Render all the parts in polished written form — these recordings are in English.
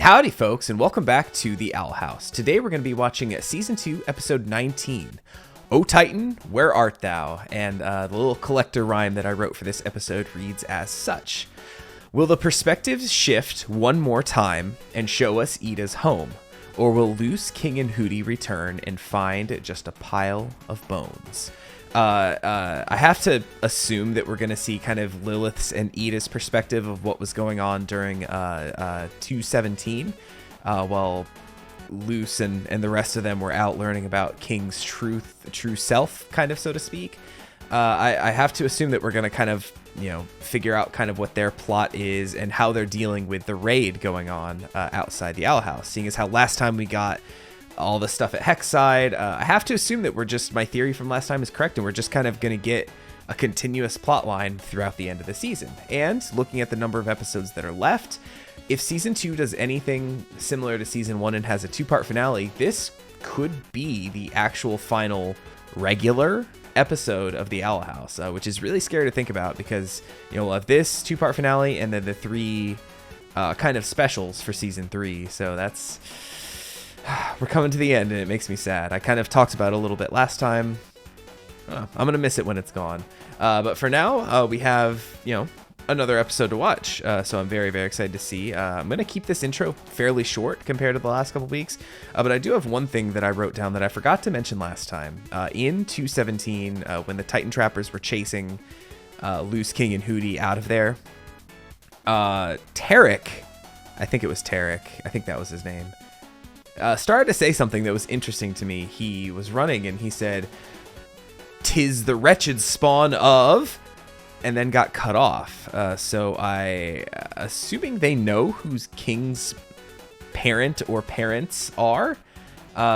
Howdy, folks, and welcome back to the Owl House. Today we're going to be watching Season 2, Episode 19, O Titan, Where Art Thou? And the little collector rhyme that I wrote for this episode reads as such. Will the perspectives shift one more time and show us Ida's home? Or will Luce, King, and Hooty return and find just a pile of bones? I have to assume that we're going to see kind of Lilith's and Ida's perspective of what was going on during 217, while Luce and the rest of them were out learning about King's true self, kind of, so to speak. I have to assume that we're going to kind of, figure out kind of what their plot is and how they're dealing with the raid going on outside the Owl House, seeing as how last time we got all the stuff at Hexside. I have to assume that my theory from last time is correct, and we're just kind of going to get a continuous plot line throughout the end of the season. And looking at the number of episodes that are left, if Season 2 does anything similar to Season 1 and has a two-part finale, this could be the actual final regular episode of the Owl House, which is really scary to think about because, we'll have this two-part finale and then the three kind of specials for Season 3. So we're coming to the end, and it makes me sad. I kind of talked about it a little bit last time. I'm going to miss it when it's gone. But for now, we have, another episode to watch. So I'm very, very excited to see. I'm going to keep this intro fairly short compared to the last couple weeks. But I do have one thing that I wrote down that I forgot to mention last time. In 217, when the Titan Trappers were chasing Luce, King, and Hooty out of there, Tarek, I think it was Tarek, I think that was his name, started to say something that was interesting to me. He was running and he said, "'Tis the wretched spawn of," and then got cut off. So assuming they know who's King's parent or parents are.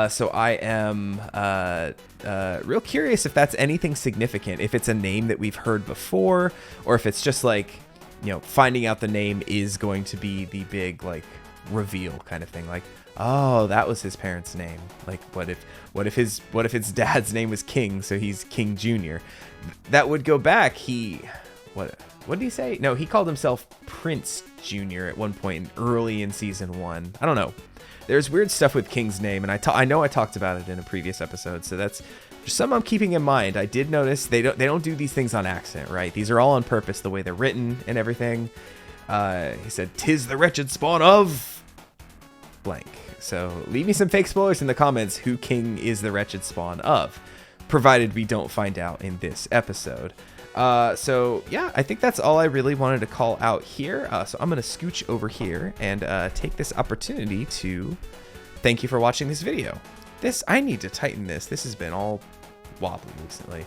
So I am real curious if that's anything significant, if it's a name that we've heard before, or if it's just like, finding out the name is going to be the big reveal kind of thing. Like, oh, that was his parents' name. Like, what if his dad's name was King, so he's King Jr.? That would go back. What did he say? No, he called himself Prince Jr. at one point early in Season 1. I don't know. There's weird stuff with King's name, and I know I talked about it in a previous episode, so that's just something I'm keeping in mind. I did notice they don't do these things on accident, right? These are all on purpose, the way they're written and everything. He said, "'Tis the wretched spawn of blank." So leave me some fake spoilers in the comments who King is the wretched spawn of, provided we don't find out in this episode. So yeah, I think that's all I really wanted to call out here. So I'm going to scooch over here and take this opportunity to thank you for watching this video. I need to tighten this. This has been all wobbly recently.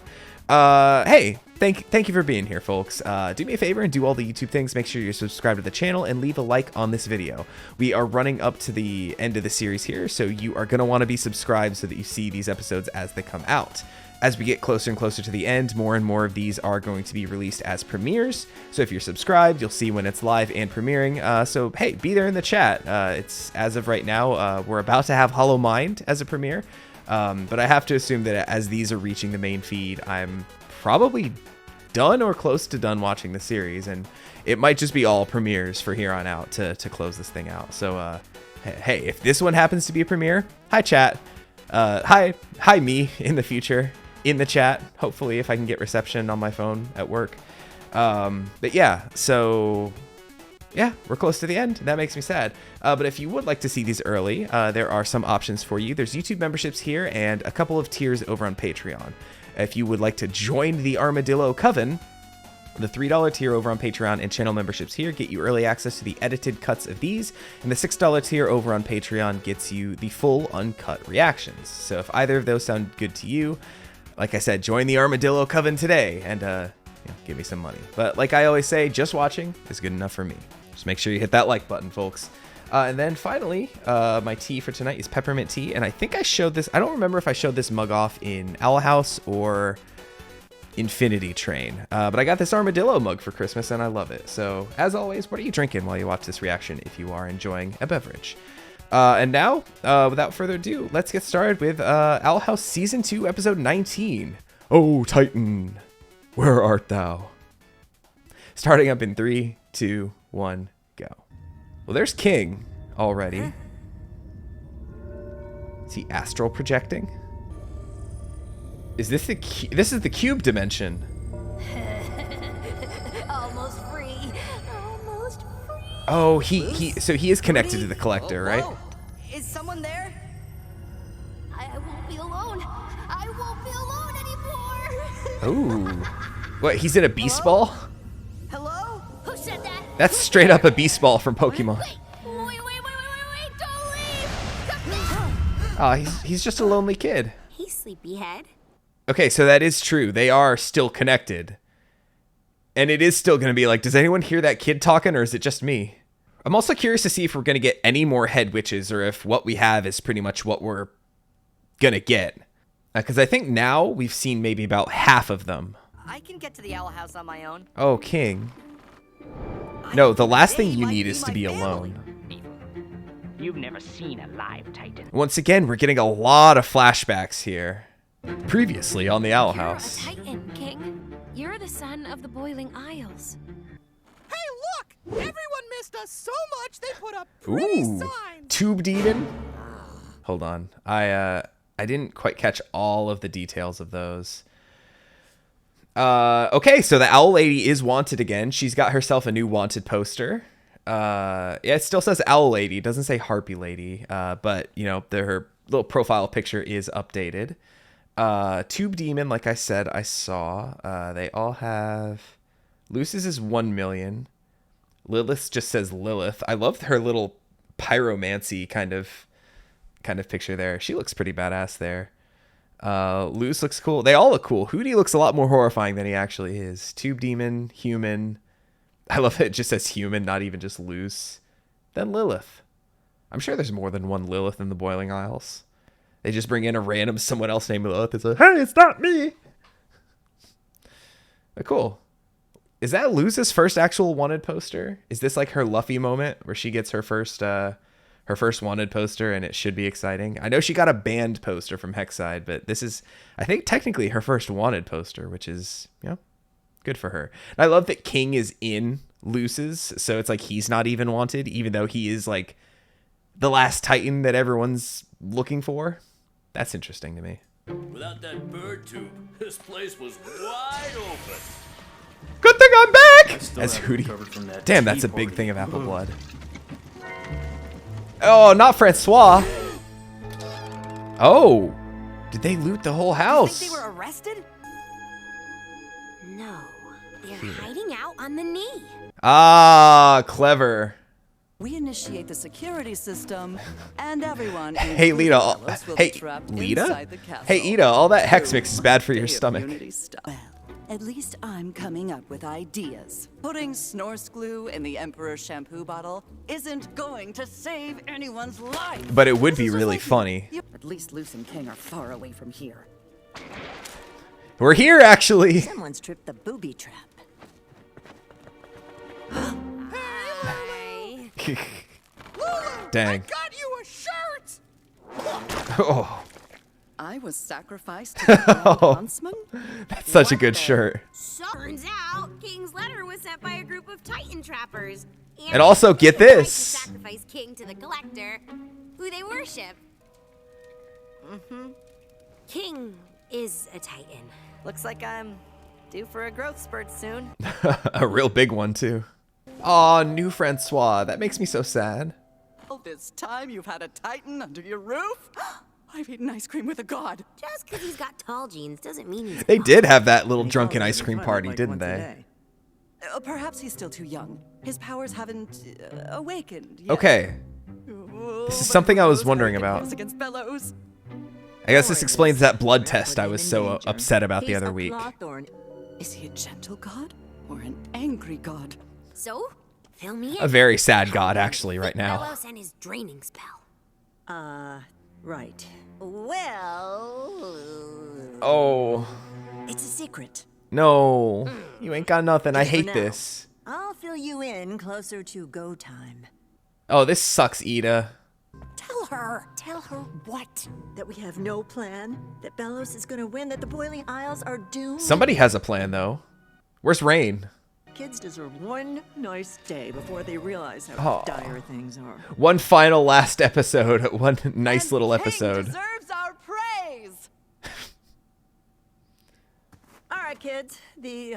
Hey, thank you for being here, folks. Do me a favor and do all the YouTube things. Make sure you're subscribed to the channel and leave a like on this video. We are running up to the end of the series here, so you are going to want to be subscribed so that you see these episodes as they come out. As we get closer and closer to the end, more and more of these are going to be released as premieres. So if you're subscribed, you'll see when it's live and premiering. So hey, be there in the chat. It's as of right now, we're about to have Hollow Mind as a premiere. But I have to assume that as these are reaching the main feed, I'm probably done or close to done watching the series, and it might just be all premieres for here on out to close this thing out. So hey, if this one happens to be a premiere, hi chat, hi me in the future in the chat, hopefully, if I can get reception on my phone at work. But yeah, so yeah, we're close to the end. That makes me sad. But if you would like to see these early, there are some options for you. There's YouTube memberships here and a couple of tiers over on Patreon. If you would like to join the Armadillo Coven, the $3 tier over on Patreon and channel memberships here get you early access to the edited cuts of these, and the $6 tier over on Patreon gets you the full uncut reactions. So if either of those sound good to you, like I said, join the Armadillo Coven today and give me some money. But like I always say, just watching is good enough for me. Just make sure you hit that like button, folks. And then finally, my tea for tonight is peppermint tea. And I think I showed this. I don't remember if I showed this mug off in Owl House or Infinity Train. But I got this armadillo mug for Christmas and I love it. So as always, what are you drinking while you watch this reaction if you are enjoying a beverage? And now, without further ado, let's get started with Owl House Season 2, Episode 19. Oh, Titan, where art thou? Starting up in 3, 2, 1, go. Well, there's King already. Is he astral projecting? Is this this is the cube dimension? Almost free. Almost free. Oh, so he is connected to the collector, right? Whoa. Is someone there? I won't be alone. I won't be alone anymore. Ooh. What, he's in a beast ball? Hello? Who said that? That's straight up a beast ball from Pokemon. Wait, don't leave. Come back. Oh, he's just a lonely kid. Hey, sleepyhead. Okay, so that is true. They are still connected. And it is still going to be like, does anyone hear that kid talking, or is it just me? I'm also curious to see if we're going to get any more head witches, or if what we have is pretty much what we're going to get. Because I think now we've seen maybe about half of them. I can get to the owl house on my own. Oh, King. No, the last thing you need is to be alone. You've never seen a live Titan. Once again, we're getting a lot of flashbacks here. Previously on the Owl House. You're a Titan, King. You're the son of the Boiling Isles. Hey, look! Everyone missed us so much they put up pretty Ooh, signs. Tube Demon. Hold on, I didn't quite catch all of the details of those. Okay, so the Owl Lady is wanted again. She's got herself a new wanted poster. Yeah, it still says Owl Lady. It doesn't say Harpy Lady. But you know, her little profile picture is updated. Tube Demon, like I said, I saw. They all have. Luce's is 1 million. Lilith just says Lilith. I love her little pyromancy kind of picture there. She looks pretty badass there. Luce looks cool. They all look cool. Hootie looks a lot more horrifying than he actually is. Tube Demon, human. I love that it just says human, not even just Luce. Then Lilith. I'm sure there's more than one Lilith in the Boiling Isles. They just bring in a random someone else named Lilith. It's like, hey, it's not me. Cool. Is that Luce's first actual wanted poster? Is this like her Luffy moment where she gets her first wanted poster, and it should be exciting? I know she got a banned poster from Hexside, but this is, I think, technically her first wanted poster, which is, you know, good for her. And I love that King is in Luce's, so it's like he's not even wanted, even though he is like the last Titan that everyone's looking for. That's interesting to me. Without that bird tube, this place was wide open. Good thing I'm back! Still As haven't Hootie. recovered from that Damn, tea that's a big party. thing of apple blood. Oh, not Francois. Oh, did they loot the whole house? Think they were arrested? No, they're hiding out on the knee. Ah, clever. We initiate the security system, and everyone. Hey, including Lita. Alice, will Hey, be trapped Lita? inside the castle. Hey, Ida, all that Hex Mix is bad for your Day of stomach. Unity stuff. Well, at least I'm coming up with ideas. Putting Snorse glue in the Emperor's shampoo bottle isn't going to save anyone's life. But it would be This is really like- funny. At least Luce and King are far away from here. We're here, actually. Someone's tripped the booby trap. Hi. Dang. Got you a shirt! Oh, I was sacrificed to the Grand Huntsman? that's such a good shirt. So turns out, King's letter was sent by a group of Titan trappers. And also, get they tried to this. sacrifice King to the Collector, who they worship. King is a Titan. Looks like I'm due for a growth spurt soon. A real big one, too. Aw, new Francois. That makes me so sad. All this time you've had a Titan under your roof? I've eaten ice cream with a god. Just because he's got tall genes doesn't mean he's. They did have that little drunken ice cream party, didn't they? Perhaps he's still too young. His powers haven't awakened yet. Okay. This is something I was wondering about. Against Bellows. I guess this explains that blood test I was so upset about the other week. Is he a gentle god or an angry god? So, fill me in. A very sad god, actually, right now. Bellows and his draining spell. Right. Well, Oh, it's a secret. no. You ain't got nothing. I Just for hate now. this. I'll fill you in closer to go time. Oh, this sucks, Ida. Tell her. Tell her what? That we have no plan? That Bellows is gonna win? That the Boiling Isles are doomed? Somebody has a plan, though. Where's Rain? kids deserve one nice day before they realize how Aw. dire things are. One final last episode. One nice And little King episode. deserves our praise. All right, kids. The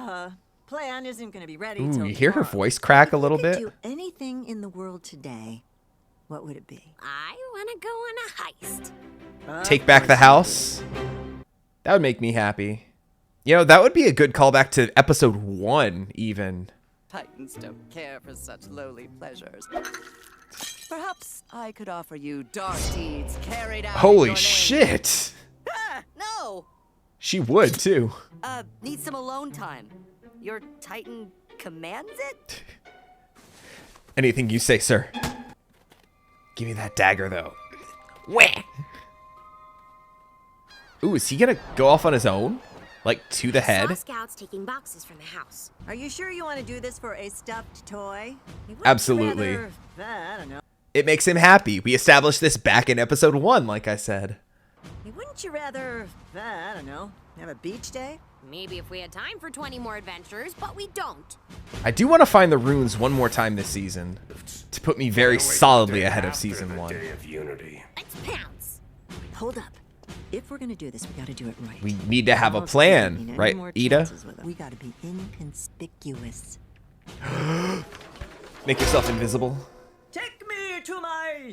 plan isn't going to be ready Ooh, till you hear her tomorrow. voice crack a If little you could bit? do anything in the world today, what would it be? I want to go on a heist. Take back the house. That would make me happy. You know, that would be a good callback to episode 1, even. Titans don't care for such lowly pleasures. Perhaps I could offer you dark deeds carried out. in Holy your name. shit! No! She would, too. Need some alone time. Your Titan commands it? Anything you say, sir. Give me that dagger, though. Wah! Ooh, is he gonna go off on his own? Like, to the Saw head? scouts taking boxes from the house. Are you sure you want to do this for a stuffed toy? Wouldn't Absolutely. Rather, I don't know. It makes him happy. We established this back in episode 1, like I said. Wouldn't you rather, I don't know, have a beach day? Maybe if we had time for 20 more adventures, but we don't. I do want to find the runes one more time this season to put me very solidly ahead of season 1. Day of Unity. Let's pounce. Hold up. If we're gonna do this, we gotta do it right. We need to have a Almost plan, can't mean any right, more Ida? chances with it. We gotta be inconspicuous. Make yourself invisible. Take me to my,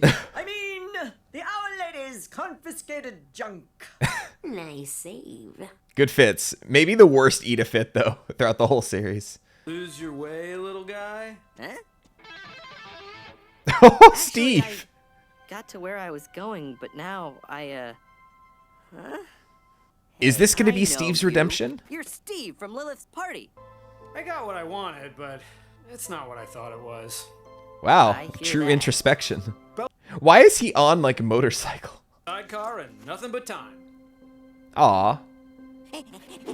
the Owl Lady's confiscated junk. Nice save. Good fits. Maybe the worst Ida fit, though, throughout the whole series. Lose your way, little guy? Oh, Steve! Got to where I was going, but now Is this going to I be know Steve's you. redemption? You're Steve from Lilith's party. I got what I wanted, but it's not what I thought it was. Wow, I hear true that. introspection. Why is he on, like, a motorcycle? Sidecar and nothing but time. Aw.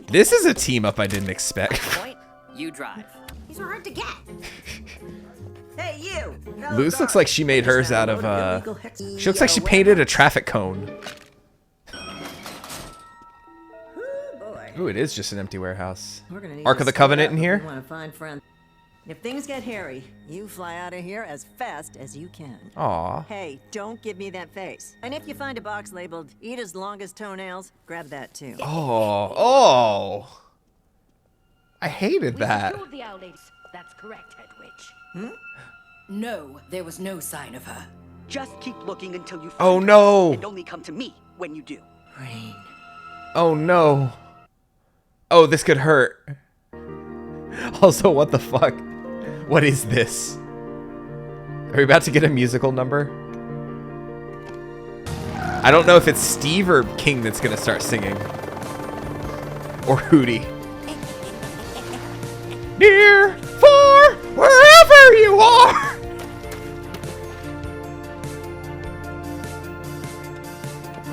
This is a team up I didn't expect. Point, you drive. These are hard to get. Hey, you! fellow Luz looks guard. like she made hers out of, she looks like she painted a traffic cone. Ooh, it is just an empty warehouse. We're gonna need Ark to of the split Covenant up in if here? We want to find friends. If things get hairy, you fly out of here as fast as you can. Aw. Hey, don't give me that face. And if you find a box labeled Ida's longest toenails, grab that too. Oh. I hated that. Secured the owl ladies. That's correct, Head Witch. No, there was no sign of her. Just keep looking until you find Oh her, no. and only come to me when you do. Rain. Oh no. Oh, this could hurt. Also, what the fuck? What is this? Are we about to get a musical number? I don't know if it's Steve or King that's gonna start singing. Or Hootie. Near, far, wherever you are!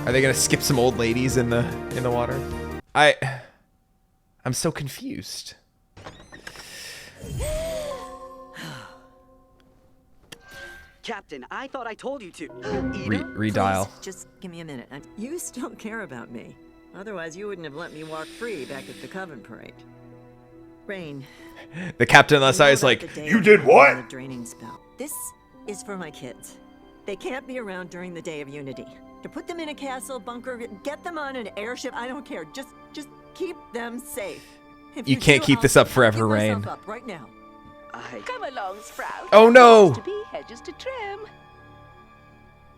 Are they gonna skip some old ladies in the water? I'm so confused. Captain, I thought I told you to. Redial. Please, just give me a minute. You still care about me. Otherwise, you wouldn't have let me walk free back at the Coven Parade. Rain. The captain on the side is like, you did what? The draining spell. This is for my kids. They can't be around during the Day of Unity. To put them in a castle, bunker, get them on an airship, I don't care. Just keep them safe. If You can't do, keep I'll this up forever, give myself Rain. up right now. Come along, Sprout. Oh no! To be hedges to trim.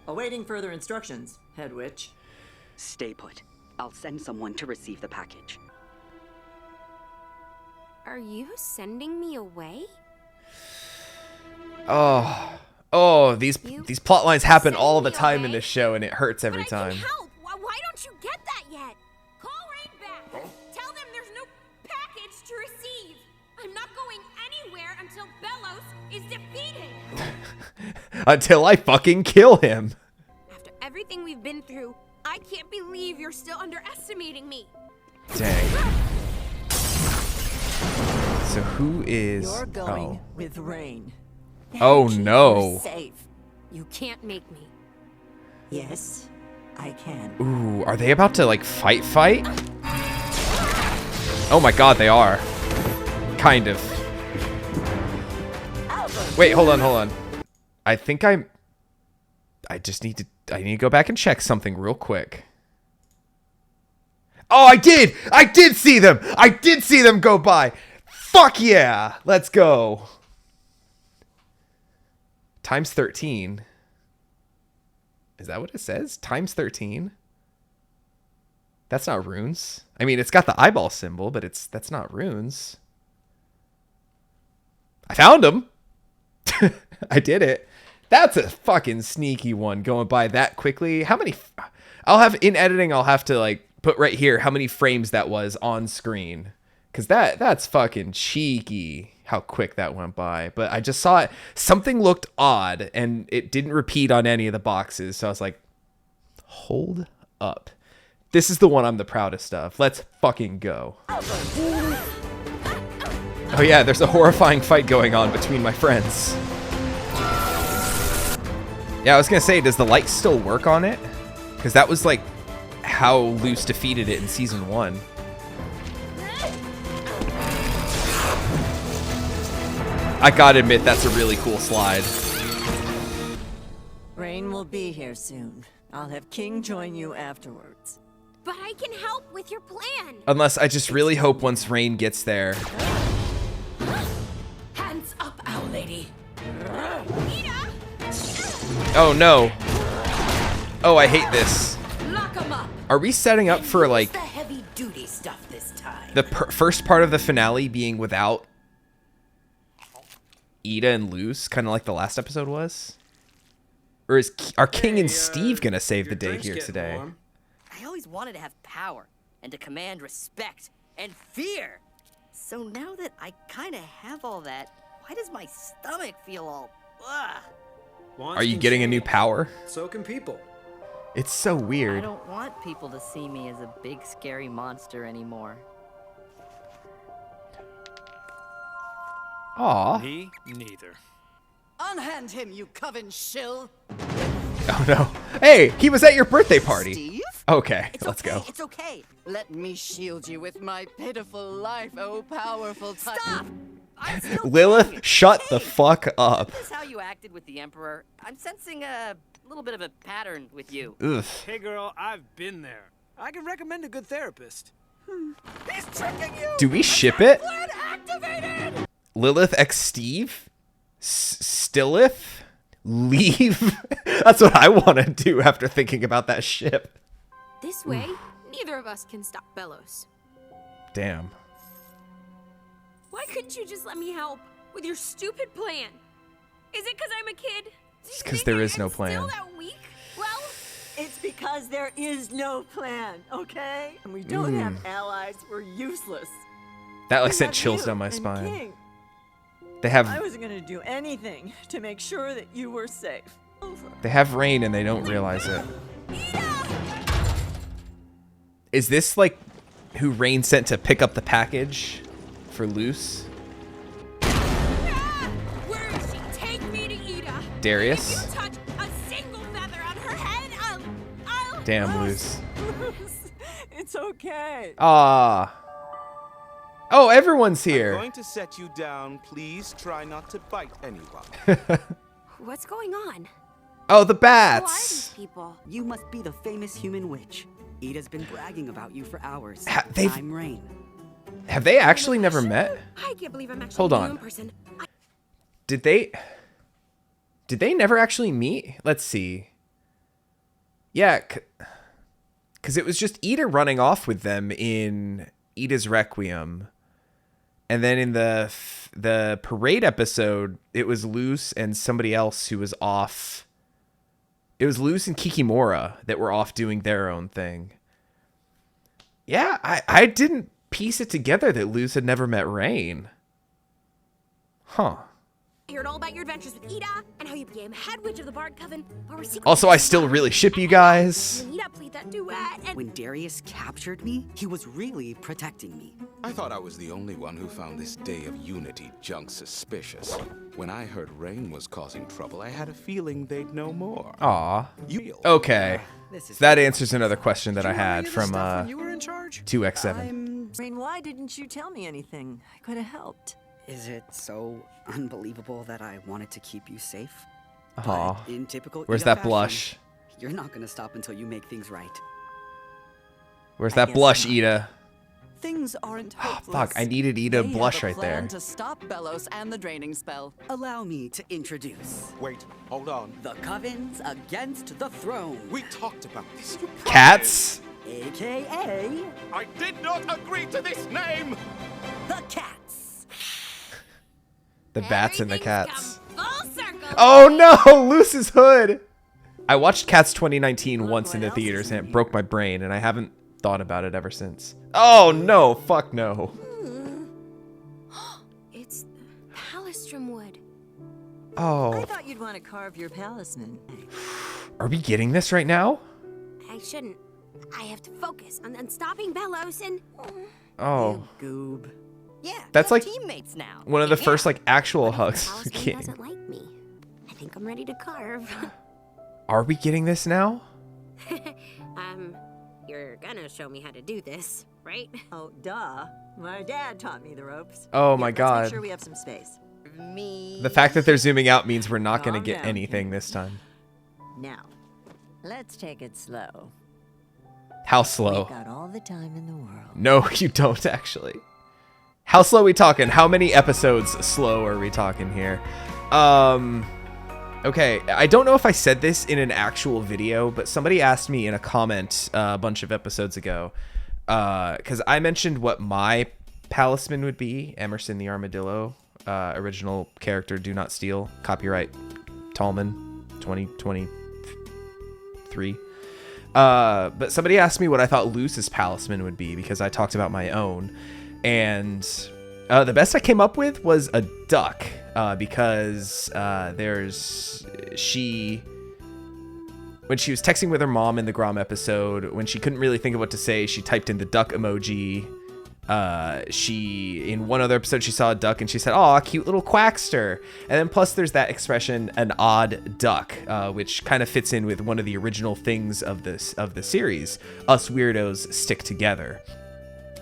Awaiting further instructions, Head Witch. Stay put. I'll send someone to receive the package. Are you sending me away? Oh, these plot lines happen all the time in this show, and it hurts every But I time. can help. Why don't you get that yet? Call Rain back. Tell them there's no package to receive. I'm not going anywhere until Belos is defeated. Until I fucking kill him. After everything we've been through, I can't believe you're still underestimating me. Dang. So who is... You're going with Rain. Oh Keep no. her safe. You can't make me. Yes, I can. Ooh, are they about to like fight? Oh my god, they are. Kind of. Wait, hold on. I think I need to go back and check something real quick. Oh, I did see them. I did see them go by. Fuck yeah. Let's go. Times 13. Is that what it says? Times 13? That's not runes. I mean, it's got the eyeball symbol, but that's not runes. I found them. I did it. That's a fucking sneaky one, going by that quickly. How many? In editing, I'll have to like put right here how many frames that was on screen, because that's fucking cheeky how quick that went by. But I just saw it. Something looked odd, and it didn't repeat on any of the boxes. So I was like, hold up. This is the one I'm the proudest of. Let's fucking go. Oh yeah, there's a horrifying fight going on between my friends. Yeah, I was gonna say, does the light still work on it? Because that was like how Luce defeated it in season 1. I gotta admit, that's a really cool slide. Rain will be here soon. I'll have King join you afterwards. But I can help with your plan. Unless I just really hope once Rain gets there. Hands up, Owl Lady. Oh no. Oh, I hate this. Lock 'em up. Are we setting up for like the heavy duty stuff this time? the first part of the finale being without Ida and Luce, kind of like the last episode was? Or are King and Steve gonna save the day here today? I always wanted to have power and to command respect and fear. So now that I kind of have all that, why does my stomach feel all ugh? Are you getting a new power? So can people. It's so I weird. don't want people to see me as a big scary monster anymore. Aw. Me neither. Unhand him, you coven shill. Oh no. Hey, he was at your birthday party. Steve? Okay, It's let's okay, go. It's okay. Let me shield you with my pitiful life, oh powerful Titan. Stop! I'm still Lilith, young. shut the fuck up. Is this how you acted with the Emperor? I'm sensing a little bit of a pattern with you. Ugh. Hey girl, I've been there. I can recommend a good therapist. He's tricking you. Do we ship it? Plan activated. Lilith x Steve? Stillith? Leave? That's what I want to do after thinking about that ship. This way, neither of us can stop Bellows. Damn. Why couldn't you just let me help with your stupid plan? Is it because I'm a kid? It's because there is no plan. Still that weak? Well, It's because there is no plan, okay? And we don't have allies. We're useless. That like We sent have chills you down my and spine. King. They have I wasn't gonna do anything to make sure that you were safe. Over. They have Rain and they don't realize it. Is this like who Rain sent to pick up the package for Luce? where is she? Take me to Ida. Darius? If you touch a single feather on her head, I'll... Damn, Luce. It's okay. Ah. Oh, everyone's here. I'm going to set you down. Please try not to bite anyone. What's going on? Oh, the Who are bats. these people? You must be the famous human witch. Ida's been bragging about you for hours. They've- I'm Rain. Have they actually never met? I can't believe I'm actually Hold meeting on. you in person. Did they never actually meet? Let's see. Yeah, because it was just Ida running off with them in Ida's Requiem. And then in the parade episode, it was Luce and somebody else who was off. It was Luce and Kikimora that were off doing their own thing. Yeah, I didn't piece it together that Luce had never met Rain. Huh. I heard all about your adventures with Ida and how you became head witch of the Bard Coven. But we're secretly Also, I still really ship you guys. when Ida played that duet and... When Darius captured me, he was really protecting me. I thought I was the only one who found this Day of Unity junk suspicious. When I heard Rain was causing trouble, I had a feeling they'd know more. Aw. You Okay. This is So that answers another question that I had from you were in charge? 2x7. Rain, why didn't you tell me anything? I could have helped. Is it so unbelievable that I wanted to keep you safe? Aw. But in typical Where's Ida that fashion, blush? You're not gonna stop until you make things right. Where's that blush, Ida? Things aren't hopeless. Fuck, I needed Ida They blush have a right there. plan to stop Belos and the draining spell. Allow me to introduce. Wait, hold on. The Covens against the throne. We talked about this. Cats? AKA... I did not agree to this name! The Cats. The bats and the cats. Full circle. Oh no, Luce's hood! I watched Cats 2019 once in the theaters and it broke my brain, and I haven't thought about it ever since. Oh no, fuck no. It's Palistrom wood. I Oh, thought you'd want to carve your palisman. are we getting this right now? I shouldn't. I have to focus on stopping Belos and... Oh, Goob. Yeah, That's we're like teammates now. one of the first like actual hugs. Talisman King. doesn't like me. I think I'm ready to carve. Are we getting this now? You're gonna show me how to do this, right? Oh, duh. My dad taught me the ropes. Oh my Let's god. make sure we have some space. Me. The fact that they're zooming out means we're not going to Calm get down, anything this time. Now, let's take it slow. How slow? We've got all the time in the world. No, you don't actually. How slow are we talking? How many episodes slow are we talking here? Okay, I don't know if I said this in an actual video, but somebody asked me in a comment a bunch of episodes ago, because I mentioned what my palisman would be, Emerson the Armadillo, original character, Do Not Steal, copyright Tallman 2023. But somebody asked me what I thought Luce's palisman would be, because I talked about my own. And the best I came up with was a duck, because when she was texting with her mom in the Grom episode, when she couldn't really think of what to say, she typed in the duck emoji. In one other episode, she saw a duck and she said, "Aw, cute little quackster." And then plus there's that expression, an odd duck, which kind of fits in with one of the original things of the series, us weirdos stick together.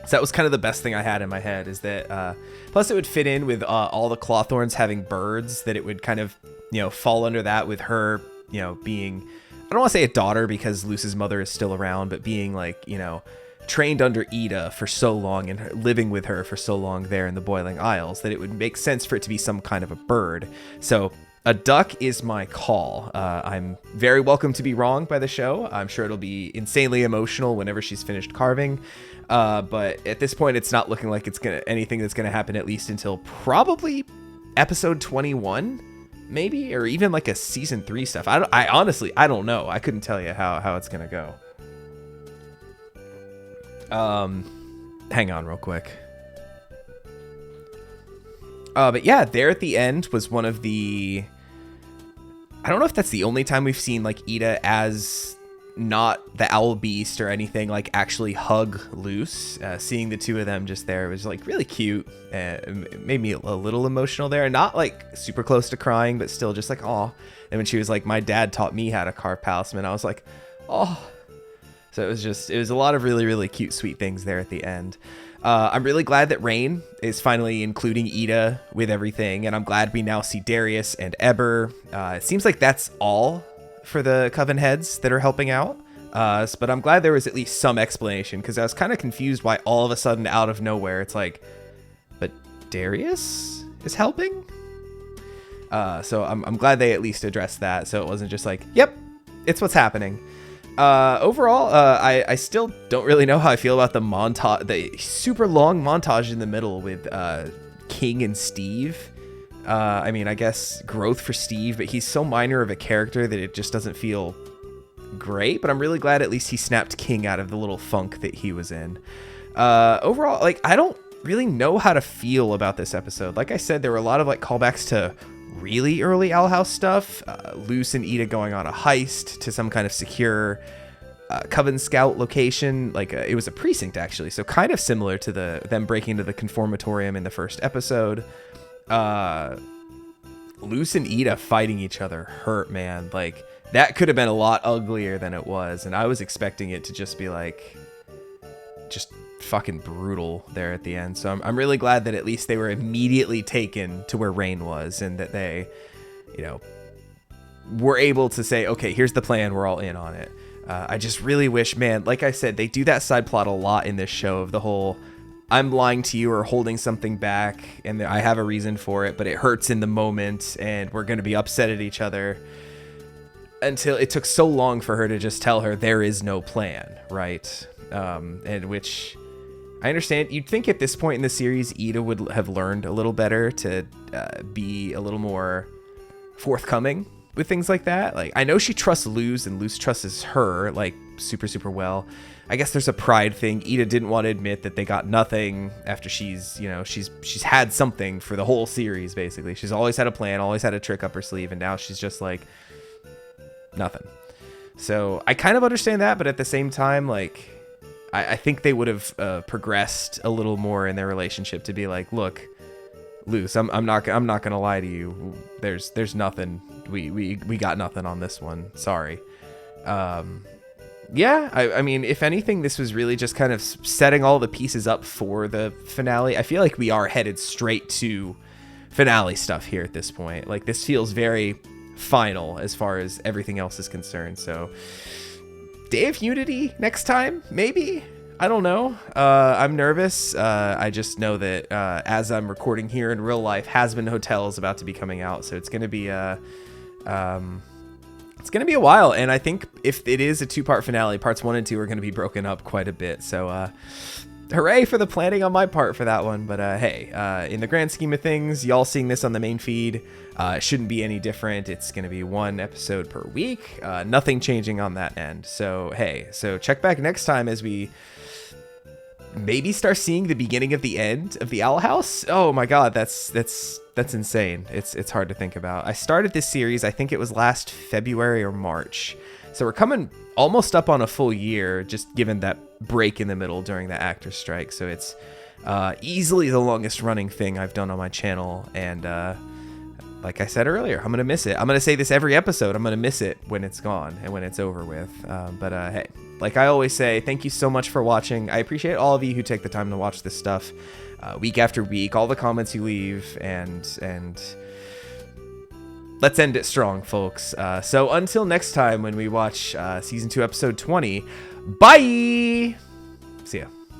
So that was kind of the best thing I had in my head, is that plus it would fit in with all the Clawthorns having birds, that it would kind of, fall under that, with her, being, I don't want to say a daughter because Luce's mother is still around, but being like, trained under Ida for so long and living with her for so long there in the Boiling Isles, that it would make sense for it to be some kind of a bird. So a duck is my call. I'm very welcome to be wrong by the show. I'm sure it'll be insanely emotional whenever she's finished carving. But at this point, it's not looking like it's anything that's gonna happen, at least until probably episode 21, maybe, or even like a season 3 stuff. I honestly don't know. I couldn't tell you how it's gonna go. Hang on real quick. But yeah, there at the end was one of the, I don't know if that's the only time we've seen like Ida as not the owl beast or anything, like actually hug Luce. Seeing the two of them just there was like really cute. It made me a little emotional there, not like super close to crying, but still just like, aw. And when she was like, "My dad taught me how to carve palisman," I was like, oh. So it was a lot of really, really cute, sweet things there at the end. I'm really glad that Rain is finally including Ida with everything, and I'm glad we now see Darius and Eber. It seems like that's all for the Coven heads that are helping out. But I'm glad there was at least some explanation, because I was kind of confused why all of a sudden, out of nowhere, it's like, but Darius is helping? So I'm glad they at least addressed that, so it wasn't just like, yep, it's what's happening. Overall, I still don't really know how I feel about the super long montage in the middle with King and Steve. I mean, I guess growth for Steve, but he's so minor of a character that it just doesn't feel great. But I'm really glad at least he snapped King out of the little funk that he was in. Overall, like, I don't really know how to feel about this episode. Like I said, there were a lot of like callbacks to really early Owl House stuff. Luce and Ida going on a heist to some kind of secure Coven Scout location. Like it was a precinct actually, so kind of similar to them breaking into the Conformatorium in the first episode. Luce and Ida fighting each other hurt, man. Like that could have been a lot uglier than it was, and I was expecting it to just be like just fucking brutal there at the end. So I'm really glad that at least they were immediately taken to where Rain was, and that they, you know, were able to say, okay, here's the plan, we're all in on it. I just really wish, man, like I said, they do that side plot a lot in this show of the whole, I'm lying to you or holding something back, and I have a reason for it, but it hurts in the moment, and we're going to be upset at each other, until it took so long for her to just tell her there is no plan, right? And which I understand. You'd think at this point in the series, Ida would have learned a little better to be a little more forthcoming with things like that. Like, I know she trusts Luz, and Luz trusts her like super, super well. I guess there's a pride thing. Ida didn't want to admit that they got nothing after she's had something for the whole series, basically. She's always had a plan, always had a trick up her sleeve, and now she's just like, nothing. So I kind of understand that, but at the same time, like, I think they would have progressed a little more in their relationship to be like, look, Luz, I'm not gonna lie to you. There's nothing. We got nothing on this one. Sorry. Yeah, I mean, if anything, this was really just kind of setting all the pieces up for the finale. I feel like we are headed straight to finale stuff here at this point. Like, this feels very final as far as everything else is concerned. So, Day of Unity next time, maybe? I don't know. I'm nervous. I just know that as I'm recording here in real life, Hazbin Hotel is about to be coming out, so it's gonna be a while. And I think if it is a 2-part finale, parts 1 and 2 are gonna be broken up quite a bit. So hooray for the planning on my part for that one. But hey, in the grand scheme of things, y'all seeing this on the main feed, it shouldn't be any different. It's going to be 1 episode per week. Nothing changing on that end. So hey, so check back next time as we maybe start seeing the beginning of the end of the Owl House. Oh my god, that's insane. It's hard to think about. I started this series, I think it was last February or March. So we're coming almost up on a full year, just given that break in the middle during the actor strike. So it's easily the longest running thing I've done on my channel. And like I said earlier, I'm going to miss it. I'm going to say this every episode. I'm going to miss it when it's gone and when it's over with. But hey, like I always say, thank you so much for watching. I appreciate all of you who take the time to watch this stuff week after week, all the comments you leave, and let's end it strong, folks. So until next time when we watch Season 2, Episode 20, bye! See ya.